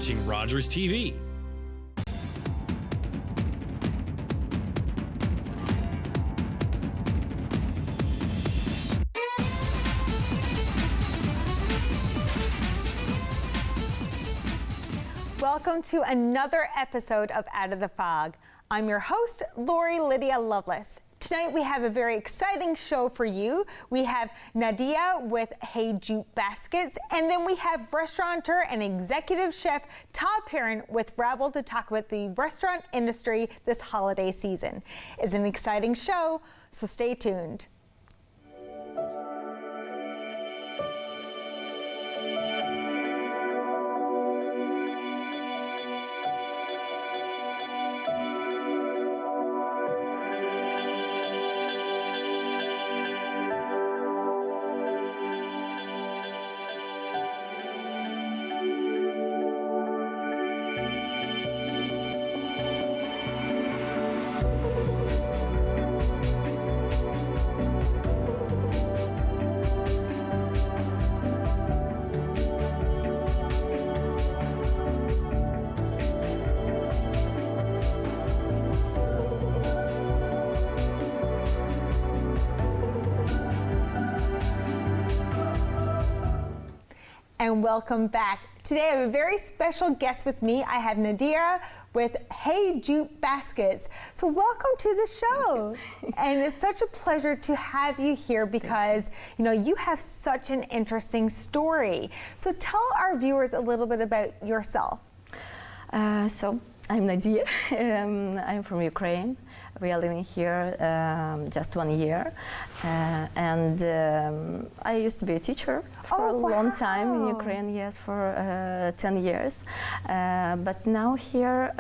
watching Rogers TV. Welcome to another episode of Out of the Fog. I'm your host, Lori-Lydia Loveless. Tonight we have a very exciting show for you. We have Nadiia with Hey Jute Baskets, and then we have restaurateur and executive chef Todd Perrin with Rabble to talk about the restaurant industry this holiday season. It's an exciting show, so stay tuned. And welcome back. Today I have a very special guest with me. I have Nadiia with Hey Jute Baskets. So welcome to the show. And it's such a pleasure to have you here because you have such an interesting story. So tell our viewers a little bit about yourself. So I'm Nadiia. I'm from Ukraine. We are living here just 1 year, and I used to be a teacher for a long time in Ukraine. Yes, for 10 years. But now here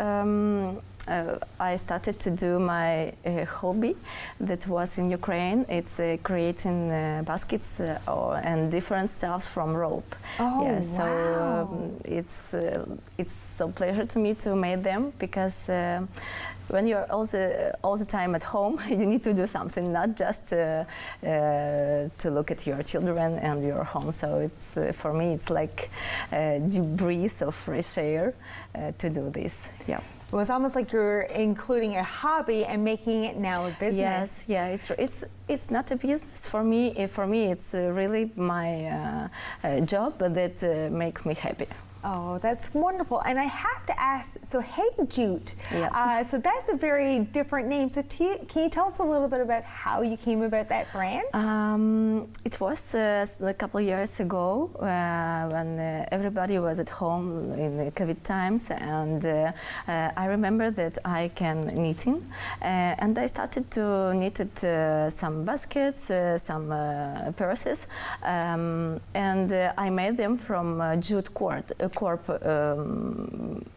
I started to do my hobby that was in Ukraine. It's creating baskets and different stuffs from rope. Oh, yeah, wow. So it's so pleasure to me to make them because when you're all the time at home, you need to do something, not just to look at your children and your home. So it's for me, it's like a deep breeze of fresh air to do this. Yeah. It was almost like you're including a hobby and making it now a business. Yes, yeah, it's not a business for me. For me, it's really my job that makes me happy. Oh, that's wonderful. And I have to ask, so Hey Jute, Yeah. so that's a very different name. So can you tell us a little bit about how you came about that brand? It was a couple of years ago when everybody was at home in the COVID times, and I remember that I can knitting, and I started to knit some baskets, some purses, and I made them from jute cord.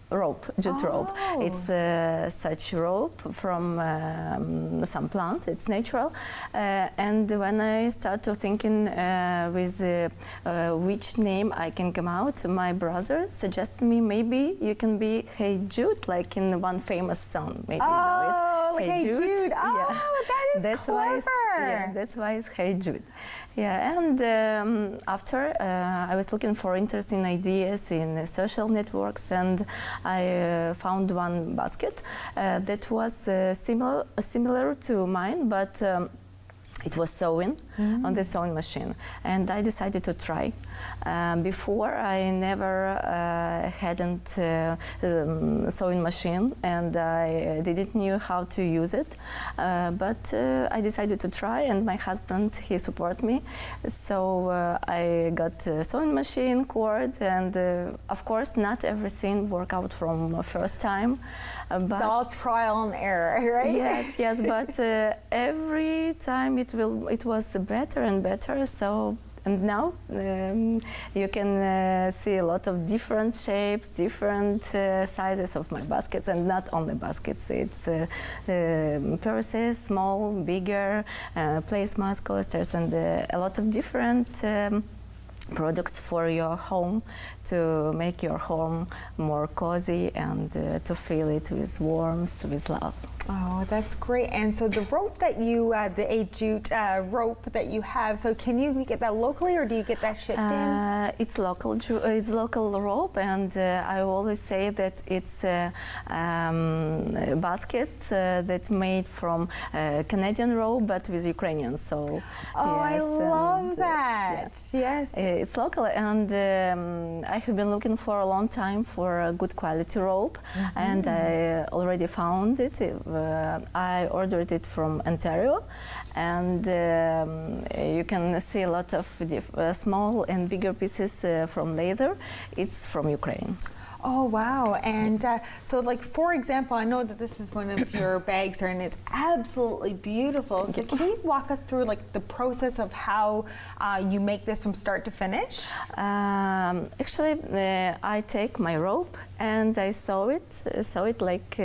Rope, jute rope. It's such rope from some plant. It's natural. And when I started thinking with which name I can come out, my brother suggested me maybe you can be Hey Jute, like in one famous song. Maybe you know it. Like Hey Jute. Oh, yeah. that is clever. That's why it's Hey Jute. Yeah, and after I was looking for interesting ideas in social networks, and I found one basket that was similar to mine, but it was sewing on the sewing machine, and I decided to try. Before I never hadn't sewing machine, and I didn't knew how to use it, but I decided to try, and my husband, he supported me. So I got a sewing machine, cord, and of course not everything worked out from first time. But it's all trial and error, right? Yes, but every time it was better and better. So, and now you can see a lot of different shapes, different sizes of my baskets, and not only baskets. It's purses, small, bigger, placemats, coasters, and a lot of different products for your home to make your home more cozy and to fill it with warmth, with love. Oh, that's great. And so the rope that you, the Jute rope that you have, so can you get that locally or do you get that shipped in? It's local rope, and I always say that it's a basket that made from Canadian rope, but with Ukrainians. So, oh, yes, I love that. Yes. It's local, and I have been looking for a long time for a good quality rope, and I already found it. I ordered it from Ontario, and you can see a lot of small and bigger pieces from leather. It's from Ukraine. Oh, wow. And so, like, for example, I know that this is one of your bags, and it's absolutely beautiful. So can you walk us through, like, the process of how you make this from start to finish? Actually, I take my rope and I sew it like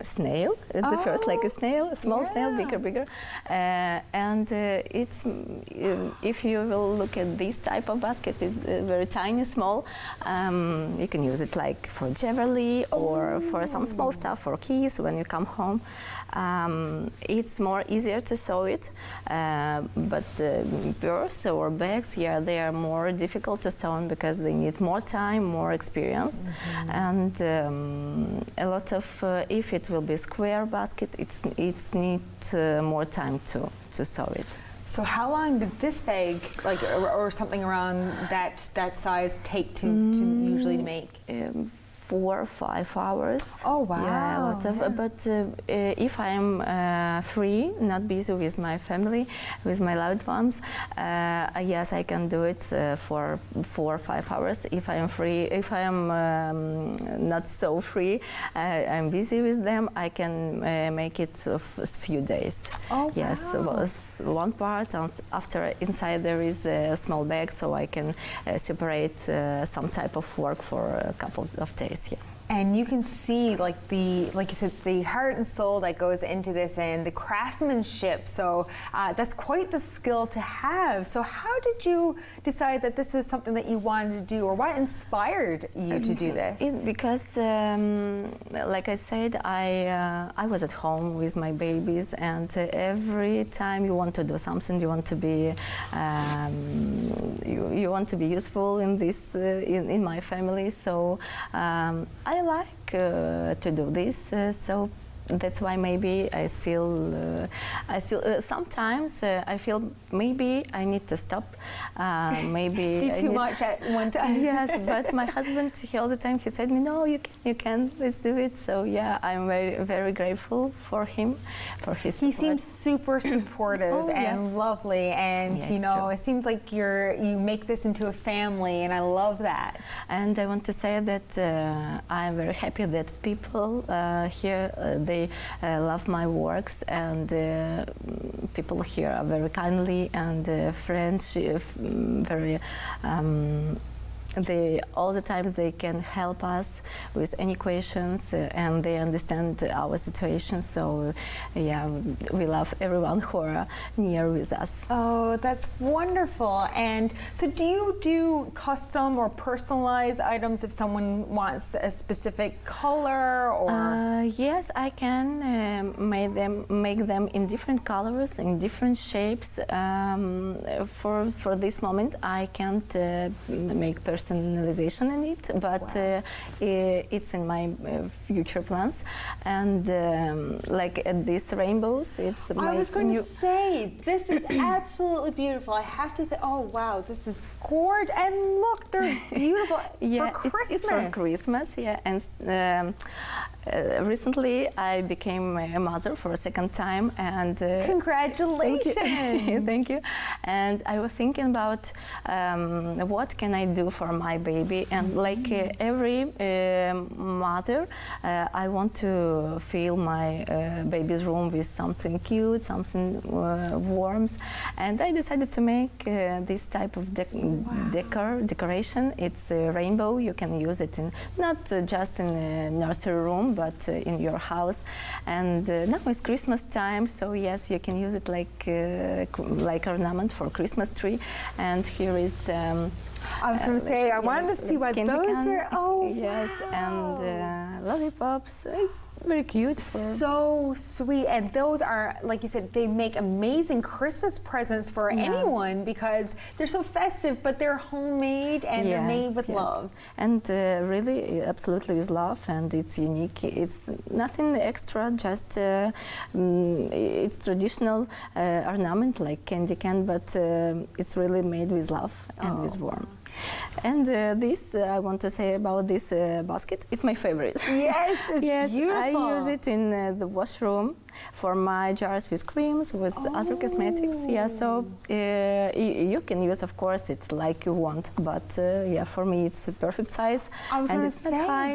snail. At the first, like a snail, a small snail, bigger. And it's, if you will look at this type of basket, it's very tiny, small. You can use it like for jewelry or for some small stuff, for keys when you come home. It's more easier to sew it, but purse or bags, yeah, they are more difficult to sew because they need more time, more experience, and a lot of, if it will be square basket, it's need more time to sew it. So how long did this bag, like, or something around that size, take to usually to make? 4 or 5 hours. Oh, wow. Yeah, a lot of. But if I'm free, not busy with my family, with my loved ones, yes, I can do it for 4 or 5 hours. If I am free, if I am not so free, I'm busy with them, I can make it a few days. Oh, yes, wow. Was one part, and after inside there is a small bag, so I can separate some type of work for a couple of days. Yeah. And you can see, like you said, the heart and soul that goes into this, and the craftsmanship. So that's quite the skill to have. So how did you decide that this was something that you wanted to do, or what inspired you to do this? It's because, like I said, I was at home with my babies, and every time you want to do something, you want to be you want to be useful in this in my family. So I like to do this, so that's why maybe I still sometimes I feel maybe I need to stop. Maybe do too much at one time. Yes, but my husband, all the time he said me, no, you can, let's do it. So yeah, I'm very grateful for him, for his support. He seems super supportive and lovely, and yeah, you know, true. it seems like you make this into a family, and I love that. And I want to say that I'm very happy that people here they love my works, and people here are very kindly and friendship, very. They all the time they can help us with any questions, and they understand our situation. So yeah, we love everyone who are near with us. Oh, that's wonderful. And so do you do custom or personalized items if someone wants a specific color, or? Yes, I can make them in different colors, in different shapes. For this moment, I can't make personalization in it, but it's in my future plans. And like at these rainbows, it's I was going to say, this is absolutely beautiful. I have to oh wow, this is gorgeous. And look, they're beautiful. Yeah, for Christmas. It's for Christmas, yeah. And recently I became a mother for a second time, and congratulations. Thank you. And I was thinking about what can I do for my baby, and like every mother, I want to fill my baby's room with something cute, something warm, and I decided to make this type of decoration. It's a rainbow. You can use it in not just in a nursery room, but in your house. And now it's Christmas time, so yes, you can use it like ornament for Christmas tree. And here is. I was going to say, I wanted to see what those are. Oh, Yes, and lollipops. It's very cute. So sweet. And those are, like you said, they make amazing Christmas presents for anyone because they're so festive, but they're homemade and they're made with love. And really, absolutely with love, and it's unique. It's nothing extra, just it's traditional ornament like candy can, but it's really made with love and with warmth. And this, I want to say about this basket, it's my favorite. Yes, it's beautiful. I use it in the washroom for my jars with creams, with other cosmetics. Yeah, so you can use, of course, it like you want, but yeah, for me it's a perfect size. And it's not high,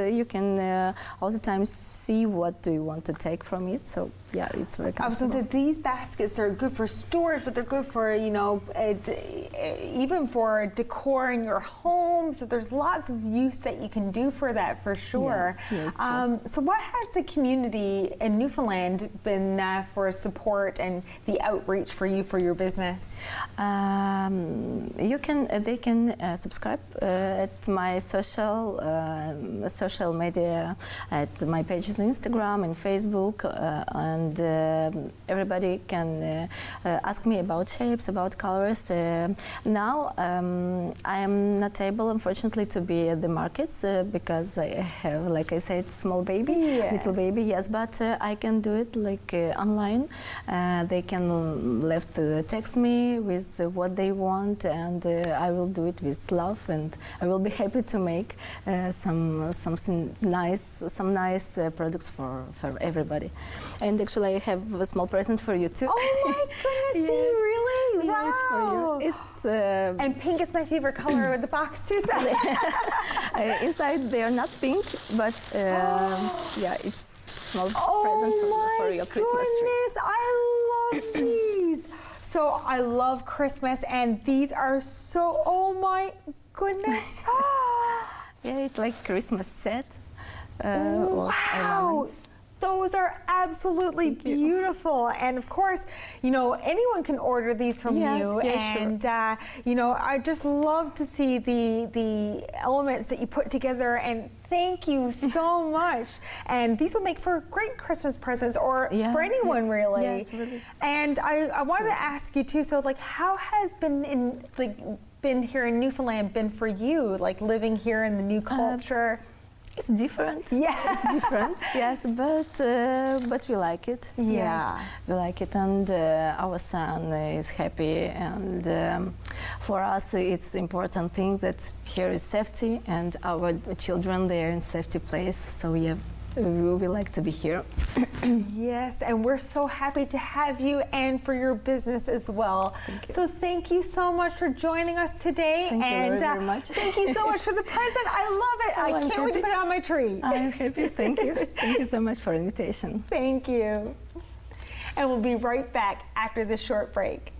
you can all the time see what do you want to take from it. So yeah, it's very comfortable. I was going to say, these baskets are good for storage, but they're good for, you know, even for decor in your home. So there's lots of use that you can do for that, for sure. Yeah, so what has the community in Newfoundland been for support and the outreach for you for your business? They can subscribe at my social media, at my pages on Instagram and Facebook, and everybody can ask me about shapes, about colors. Now I am not able, unfortunately, to be at the markets because I have, like I said, small baby, little baby. Yes, but I can do it like online. They can text me with what they want, and I will do it with love, and I will be happy to make some nice products for everybody. And actually, I have a small present for you too. Oh my goodness! Do you really? Yeah, wow! It's for you. It's and pink is my favorite color of the box too. So. Inside they are not pink, but yeah, it's small present for your Christmas tree. I love these. So I love Christmas, and these are so. Oh my goodness! Yeah, it's like Christmas set. Wow! Those are absolutely beautiful, and of course, you know, anyone can order these from you. And sure. You know, I just love to see the elements that you put together. And thank you so much. And these will make for great Christmas presents, or for anyone really. Yes, really. And I wanted to ask you too. So, like, how has been here in Newfoundland been for you? Like living here in the new culture. It's different. Yeah, it's different. Yes, but we like it. Yeah, yes, we like it, and our son is happy. And for us, it's important thing that here is safety, and our children they are in safety place. So yeah. We like to be here. Yes, and we're so happy to have you and for your business as well. So thank you so much for joining us today. Thank you very much. Thank you so much for the present. I love it. I can't wait to put it on my tree. I'm happy. Thank you. Thank you so much for the invitation. Thank you. And we'll be right back after this short break.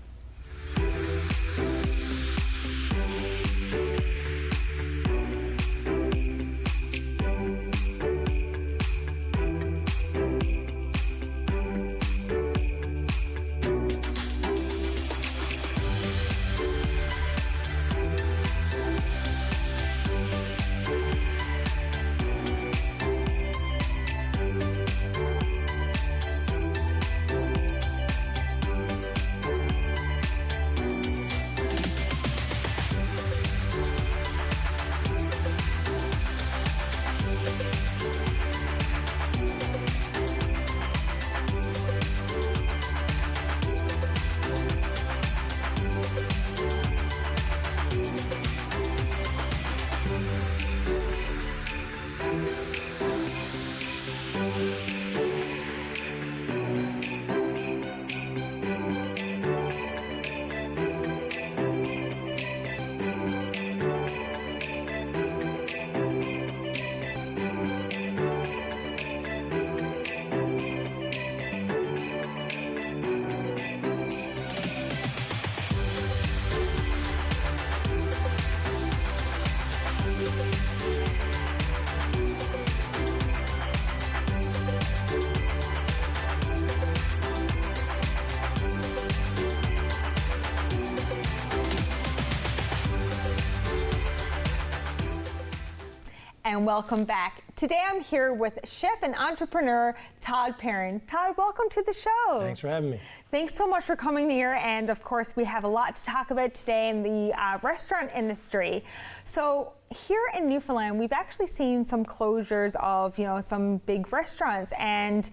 and welcome back. Today I'm here with chef and entrepreneur Todd Perrin. Todd, welcome to the show. Thanks for having me. Thanks so much for coming here, and of course we have a lot to talk about today in the restaurant industry. So here in Newfoundland, we've actually seen some closures of, some big restaurants, and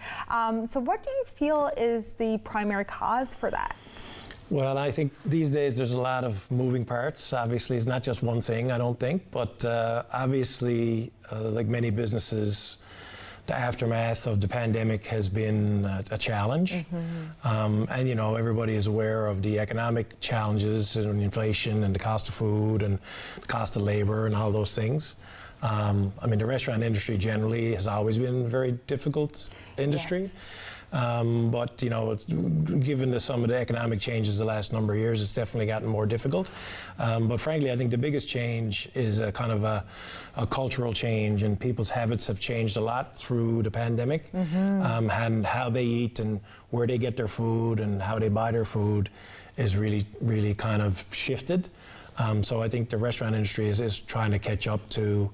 so what do you feel is the primary cause for that? Well, I think these days there's a lot of moving parts. Obviously, it's not just one thing, I don't think, but obviously, like many businesses, the aftermath of the pandemic has been a challenge. And, everybody is aware of the economic challenges and inflation and the cost of food and the cost of labor and all those things. The restaurant industry generally has always been a very difficult industry. Yes. But given some of the economic changes the last number of years, it's definitely gotten more difficult. But frankly, I think the biggest change is a kind of a cultural change, and people's habits have changed a lot through the pandemic, and how they eat and where they get their food and how they buy their food is really, really kind of shifted. So I think the restaurant industry is trying to catch up to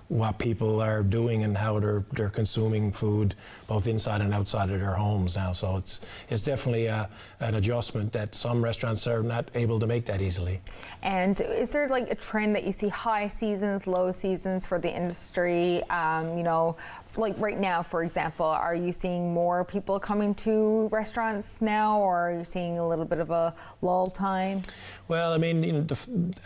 what people are doing and how they're consuming food both inside and outside of their homes now. So it's definitely an adjustment that some restaurants are not able to make that easily. And is there like a trend that you see high seasons, low seasons for the industry? Like right now, for example, are you seeing more people coming to restaurants now, or are you seeing a little bit of a lull time? Well,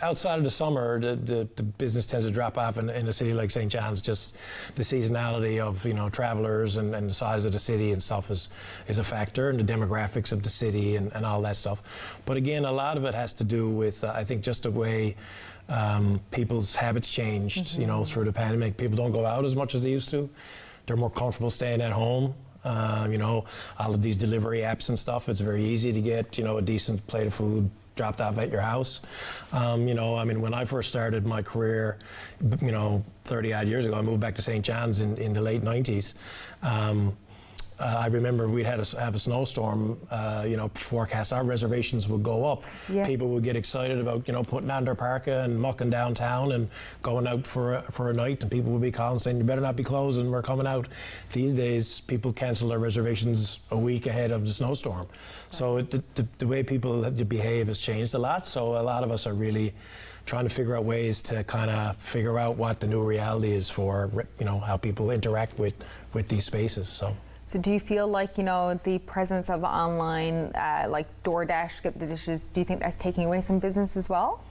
outside of the summer, the business tends to drop off in a city like St. John's. Just the seasonality of travelers and the size of the city and stuff is a factor, and the demographics of the city and all that stuff. But again, a lot of it has to do with I think just the way people's habits changed. Through the pandemic, people don't go out as much as they used to. They're more comfortable staying at home. All of these delivery apps and stuff, it's very easy to get, a decent plate of food dropped off at your house. When I first started my career, 30 odd years ago, I moved back to St. John's in the late 90s. I remember we'd have a snowstorm, forecast. Our reservations would go up. Yes. People would get excited about, putting on their parka and mucking downtown and going out for a night, and people would be calling saying, "You better not be closing, we're coming out." These days, people cancel their reservations a week ahead of the snowstorm. So the way people behave has changed a lot. So a lot of us are really trying to figure out ways to kind of figure out what the new reality is for, how people interact with these spaces. So do you feel like, the presence of online, like DoorDash, Skip the Dishes, do you think that's taking away some business as well?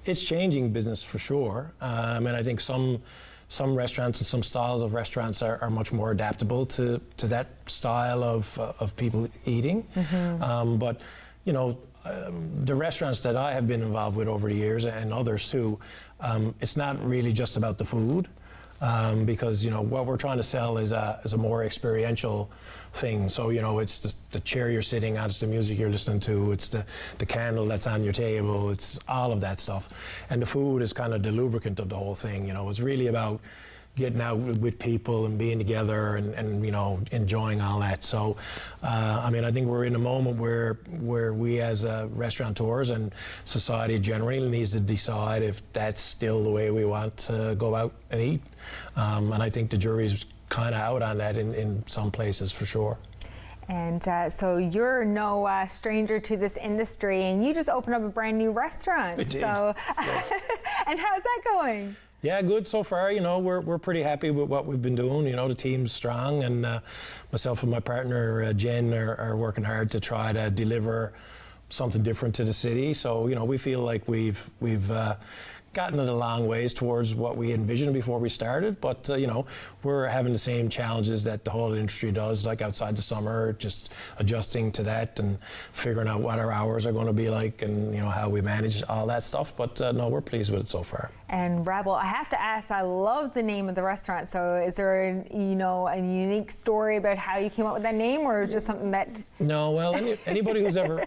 It's changing business for sure. And I think some restaurants and some styles of restaurants are much more adaptable to that style of people eating. But, the restaurants that I have been involved with over the years, and others too, it's not really just about the food. Because what we're trying to sell is a more experiential thing. So it's the chair you're sitting on, it's the music you're listening to, it's the candle that's on your table, it's all of that stuff. And the food is kind of the lubricant of the whole thing. It's really about getting out with people and being together and enjoying all that. So I think we're in a moment where we as restaurateurs and society generally needs to decide if that's still the way we want to go out and eat. And I think the jury's kind of out on that in some places for sure. And so you're no stranger to this industry, and you just opened up a brand new restaurant. I did. So, yes. And how's that going? Yeah, good so far. We're pretty happy with what we've been doing. The team's strong, and myself and my partner Jen are working hard to try to deliver something different to the city. So we feel like we've gotten it a long ways towards what we envisioned before we started, but we're having the same challenges that the whole industry does, like outside the summer, just adjusting to that and figuring out what our hours are going to be like and how we manage all that stuff. But no, we're pleased with it so far. And Rabble, I have to ask, I love the name of the restaurant. So is there a unique story about how you came up with that name, or just something that? No, well, anybody who's ever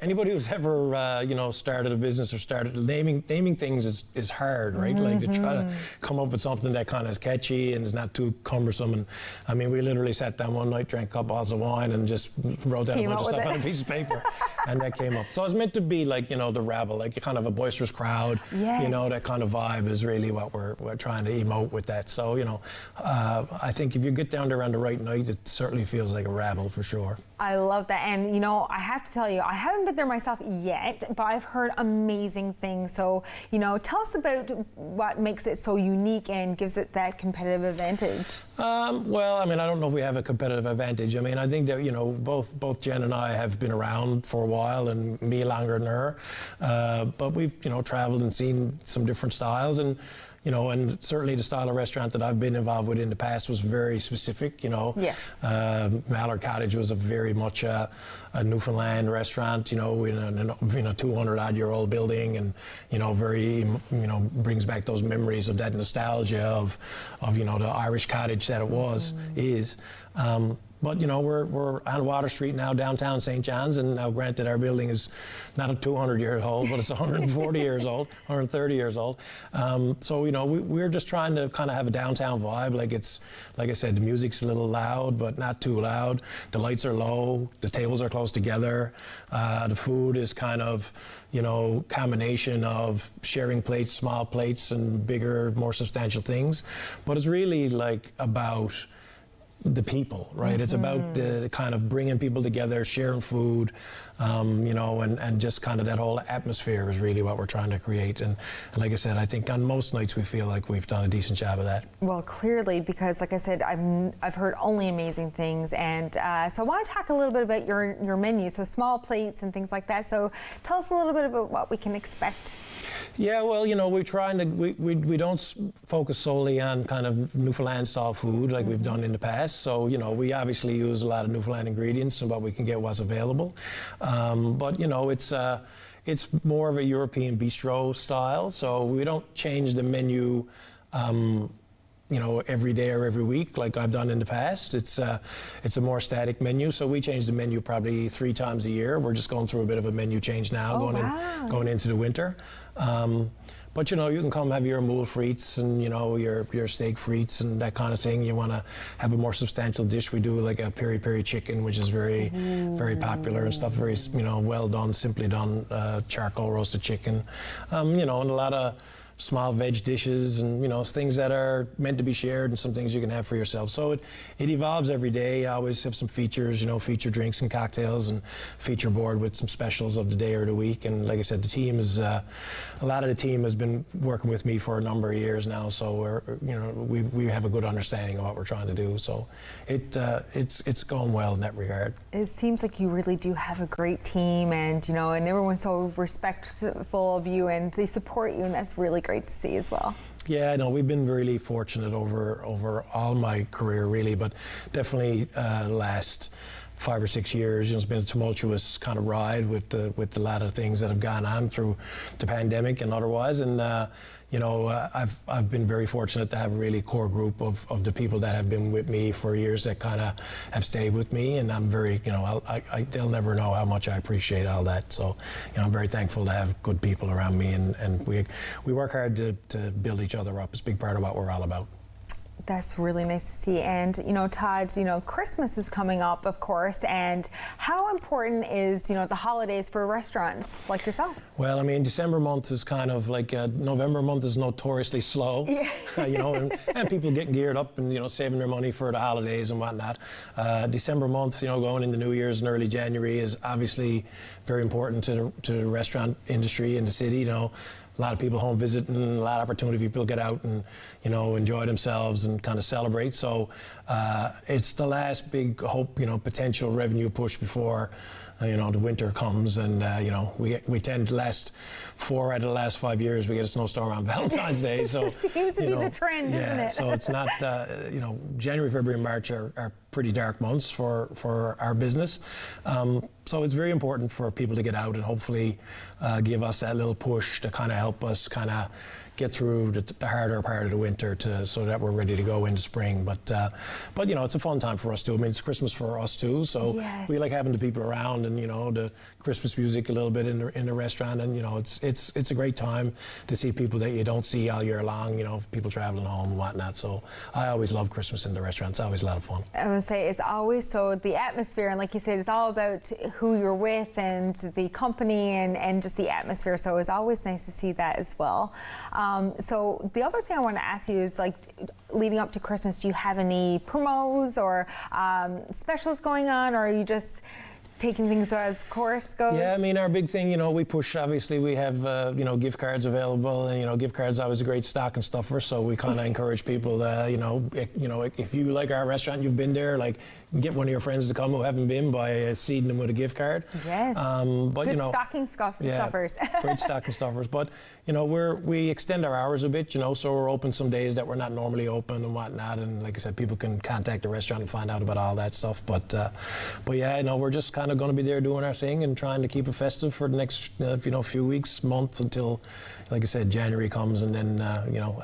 started a business or started naming things is hard, right? Like to try to come up with something that kind of is catchy and is not too cumbersome. And we literally sat down one night, drank a couple bottles of wine, and just wrote down a bunch of stuff on a piece of paper, and that came up. So it's meant to be like the Rabble, like kind of a boisterous crowd. Yes. That kind of vibe is really really what we're trying to emote with that. So, you know, I think if you get down there on the right night, it certainly feels like a Rabble for sure. I love that. And, you know, I have to tell you, I haven't been there myself yet, but I've heard amazing things. So, you know, tell us about what makes it so unique and gives it that competitive advantage. Well, I mean, I don't know if we have a competitive advantage. I mean, I think that, you know, both Jen and I have been around for a while, and me longer than her. But we've, you know, traveled and seen some different styles, and, you know, and certainly the style of restaurant that I've been involved with in the past was very specific, you know. Yes. Mallard Cottage was a very much a Newfoundland restaurant, you know, in a 200-odd-year-old building, and, you know, very, you know, brings back those memories of that nostalgia of you know, the Irish cottage that it was, is. But, you know, we're on Water Street now, downtown St. John's, and now granted our building is not a 200 years old, but it's 140 years old, 130 years old. So, you know, we're just trying to kind of have a downtown vibe. Like I said, the music's a little loud, but not too loud. The lights are low, the tables are close together. The food is kind of, you know, combination of sharing plates, small plates, and bigger, more substantial things. But it's really like about the people, right? Mm-hmm. It's about the kind of bringing people together, sharing food, you know, and just kind of that whole atmosphere is really what we're trying to create. And like I said, I think on most nights we feel like we've done a decent job of that. Well, clearly, because like I said, I've heard only amazing things, and so I want to talk a little bit about your menu, so small plates and things like that. So tell us a little bit about what we can expect. Yeah, well, you know, we're trying to, we don't focus solely on kind of Newfoundland style food like we've done in the past. So, you know, we obviously use a lot of Newfoundland ingredients and what we can get what's available. But, you know, it's more of a European bistro style. So we don't change the menu, you know, every day or every week like I've done in the past. It's a more static menu, so we change the menu probably 3 times a year. We're just going through a bit of a menu change now, going into the winter. But, you know, you can come have your moule frites and, you know, your steak frites and that kind of thing. You want to have a more substantial dish, we do like a peri-peri chicken, which is very, very popular and stuff, very, you know, well done, simply done, charcoal roasted chicken. You know, and a lot of small veg dishes and, you know, things that are meant to be shared and some things you can have for yourself. So it evolves every day. I always have some features, you know, feature drinks and cocktails, and feature board with some specials of the day or the week. And like I said, the team is, a lot of the team has been working with me for a number of years now. So we're, you know, we have a good understanding of what we're trying to do. So it's going well in that regard. It seems like you really do have a great team, and, you know, and everyone's so respectful of you and they support you, and that's really great to see as well. Yeah, no, we've been really fortunate over all my career, really, but definitely last 5 or 6 years, you know, it's been a tumultuous kind of ride with a lot of things that have gone on through the pandemic and otherwise. And you know, I've been very fortunate to have a really core group of the people that have been with me for years that kind of have stayed with me, and I'm very, you know, they'll never know how much I appreciate all that. So, you know, I'm very thankful to have good people around me, and we work hard to build each other up. It's a big part of what we're all about. That's really nice to see. And, you know, Todd, you know, Christmas is coming up, of course, and how important is, you know, the holidays for restaurants like yourself? Well, I mean, December month is kind of like, November month is notoriously slow, yeah. You know, and people getting geared up and, you know, saving their money for the holidays and whatnot. December month, you know, going into New Year's and early January is obviously very important to the restaurant industry in the city, you know. A lot of people home visiting, a lot of opportunity for people to get out and, you know, enjoy themselves and kind of celebrate. So it's the last big hope, you know, potential revenue push before, you know, the winter comes. And, you know, we tend to last 4 out of the last 5 years, we get a snowstorm on Valentine's Day. So seems to be the trend, isn't it? So it's not, you know, January, February, and March are pretty dark months for our business. So it's very important for people to get out and hopefully give us that little push to kind of help us kind of get through the harder part of the winter so that we're ready to go into spring. But you know, it's a fun time for us too. I mean, it's Christmas for us too, so yes. We like having the people around and, you know, the Christmas music a little bit in the restaurant, and, you know, it's a great time to see people that you don't see all year long, you know, people traveling home and whatnot. So I always love Christmas in the restaurant. It's always a lot of fun. I would say it's always so the atmosphere, and like you said, it's all about who you're with and the company and just the atmosphere. So it's always nice to see that as well. So the other thing I want to ask you is, like, leading up to Christmas, do you have any promos or specials going on, or are you just taking things as course goes? Yeah, I mean, our big thing, we push, obviously, we have, gift cards available, and, gift cards always a great stocking stuffer, so we kind of encourage people, if you like our restaurant, you've been there, like, get one of your friends to come who haven't been by seeding them with a gift card. Yes. But, good stocking stuffers. Great stocking stuffers. But, we extend our hours a bit, so we're open some days that we're not normally open and whatnot, and like I said, people can contact the restaurant and find out about all that stuff. But yeah, we're just kind of going to be there doing our thing and trying to keep it festive for the next few weeks, months, until, like I said, January comes, and then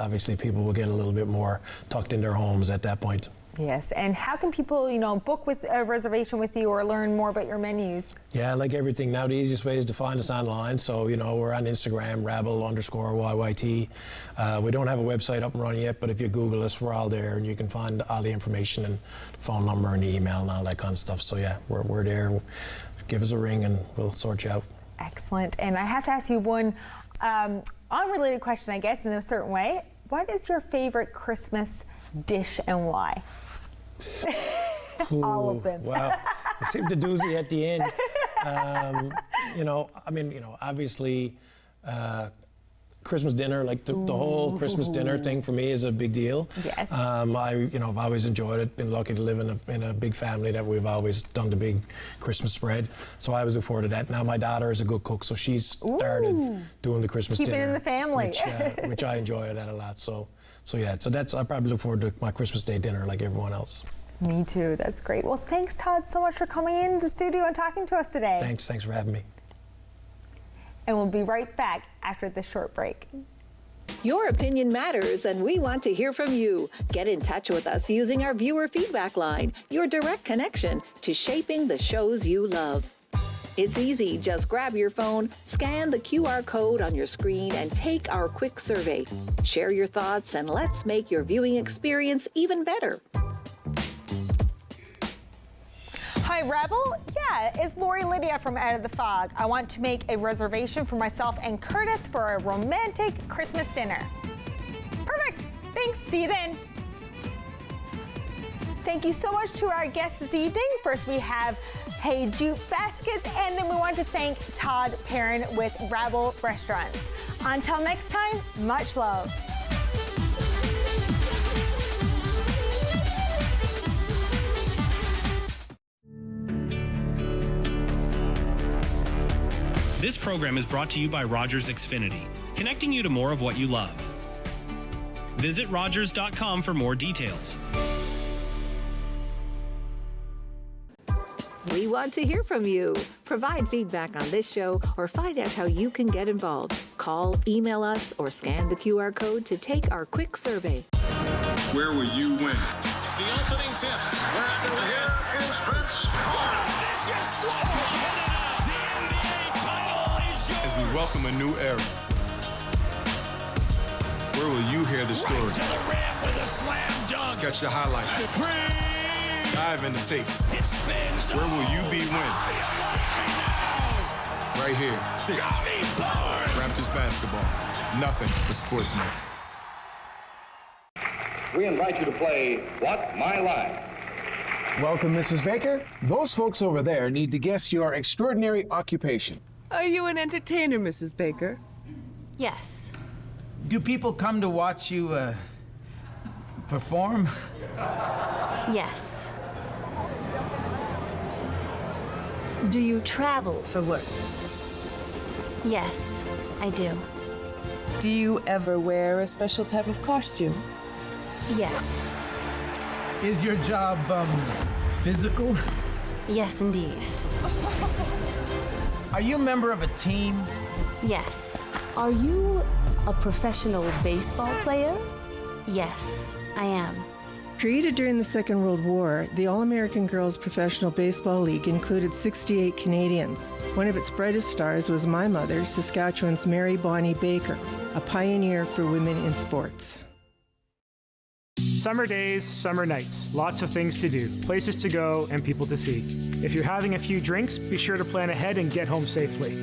obviously people will get a little bit more tucked in their homes at that point. Yes, and how can people book with a reservation with you or learn more about your menus? Yeah, like everything now, the easiest way is to find us online. So we're on Instagram, Rabble_YYT. We don't have a website up and running yet, but if you Google us, we're all there, and you can find all the information and the phone number and the email and all that kind of stuff. So yeah, we're there. Give us a ring and we'll sort you out. Excellent. And I have to ask you one unrelated question, I guess, in a certain way. What is your favorite Christmas dish and why? All of them. Wow. You saved the doozy at the end. Obviously, Christmas dinner, like the whole Christmas dinner thing for me is a big deal. Yes. I've always enjoyed it. Been lucky to live in a big family that we've always done the big Christmas spread. So I always look forward to that. Now my daughter is a good cook, so she's started doing the Christmas dinner. Keep it in the family. Which I enjoy that a lot. So that's, I probably look forward to my Christmas Day dinner like everyone else. Me too. That's great. Well, thanks, Todd, so much for coming in the studio and talking to us today. Thanks for having me. And we'll be right back after this short break. Your opinion matters, and we want to hear from you. Get in touch with us using our viewer feedback line, your direct connection to shaping the shows you love. It's easy. Just grab your phone, scan the QR code on your screen, and take our quick survey. Share your thoughts, and let's make your viewing experience even better. Hi, Rabble. Yeah, it's Lori-Lydia from Out of the Fog. I want to make a reservation for myself and Curtis for a romantic Christmas dinner. Perfect. Thanks. See you then. Thank you so much to our guests this evening. First, we have Jute baskets, and then we want to thank Todd Perrin with Rabble Restaurants. Until next time, much love. This program is brought to you by Rogers Xfinity, connecting you to more of what you love. Visit Rogers.com for more details. We want to hear from you. Provide feedback on this show or find out how you can get involved. Call, email us, or scan the QR code to take our quick survey. Where will you win? The opening tip. We're under here is Prince. As we welcome a new era, where will you hear the story? Right to the rim with a slam dunk. Catch the highlights. Dive into tapes. Where will you be when? Right here. Raptors basketball. Nothing but Sportsnet. We invite you to play What My Line. Welcome, Mrs. Baker. Those folks over there need to guess your extraordinary occupation. Are you an entertainer, Mrs. Baker? Yes. Do people come to watch you, perform? Yes. Do you travel for work? Yes, I do. Do you ever wear a special type of costume? Yes. Is your job, physical? Yes, indeed. Are you a member of a team? Yes. Are you a professional baseball player? Yes, I am. Created during the Second World War, the All-American Girls Professional Baseball League included 68 Canadians. One of its brightest stars was my mother, Saskatchewan's Mary Bonnie Baker, a pioneer for women in sports. Summer days, summer nights, lots of things to do, places to go, and people to see. If you're having a few drinks, be sure to plan ahead and get home safely.